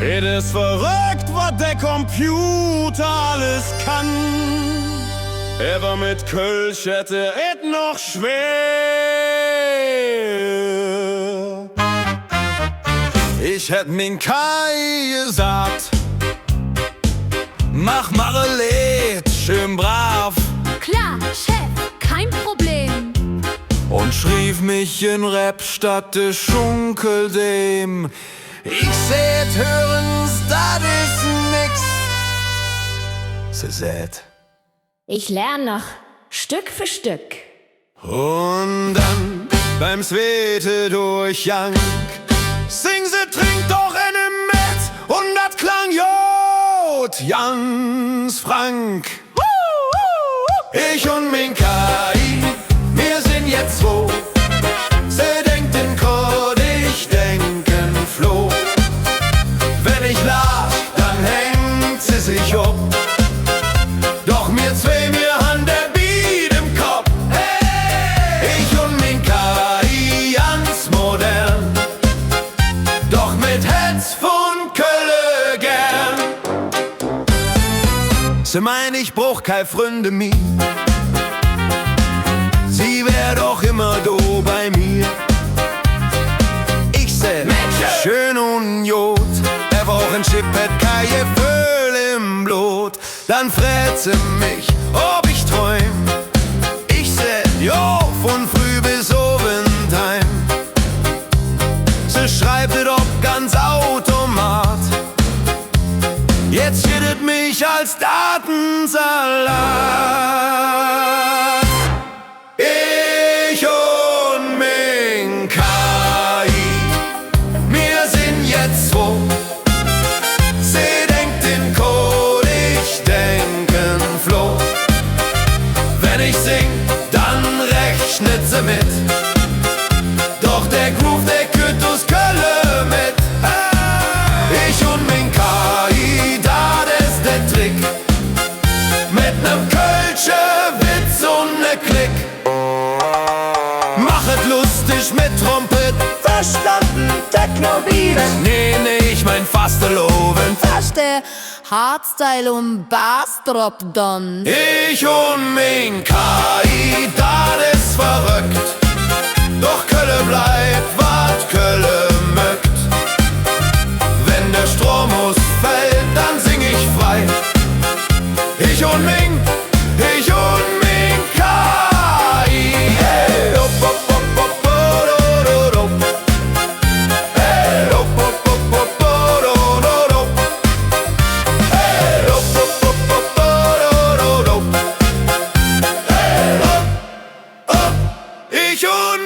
Es ist verrückt, was der Computer alles kann. Aber mit Kölsch hätte es noch schwer. Ich hätt min Kai gesagt, mach Marelet, schön brav. Klar, Chef, kein Problem. Und schrieb mich in Rap statt de Schunkel dem. Ich seht, hören's, dat is nix. Se seht. Ich lerne noch Stück für Stück. Und dann beim Svete durch Jank sing se, trink doch eine mit. Und dat klang jod, Jans Frank. Ich und min Kai, wir sind jetzt zwei. Se denkt in Kord, ich denk in Floh. Wenn ich lach, dann hängt sie sich ob. Doch mir zwei, mir han der Beat im Kopf. Hey! Ich und min Kai, ganz modern. Doch mit Hetz von Kölle gern. Sie mein, ich bruch kein Freunde mi. Sie wär doch immer do bei mir. Ich seh, schön und Jod, er braucht ein Chip, hat keine Föhl im Blut. Dann fragt sie mich, ob ich träum. Ich seh, jo, von früh bis Abendheim. Sie schreibt es ob ganz Automat. Jetzt schüttet mich als Datensalat. Ich und min Kai, wir sind jetzt zwei. Sie denkt in Code, ich denk in Floh. Wenn ich sing, dann rechnet sie mit. Doch der Groove, der kürt aus Kölle mit. Ich und min Kai, das ist der Trick. Mit nem Kölsche Witz und ne Klick. Machet lustig mit Trompet. Verstanden, Techno-Beat. Nee, ich mein Fasteloven. Versteh, Hardstyle und Bassdrop dann. Ich und min Kai, das ist verrückt. Doch Kölle bleibt, wat Kölle mögt. Wenn der Strom ausfällt, dann sing ich frei. Ich und min Kai. Hey, op, op, op, op, do, do, do. Hey, op, op, op, op, do, do, do. Hey, op, op, op, op, do, do, do. Hey, op, op. Ich und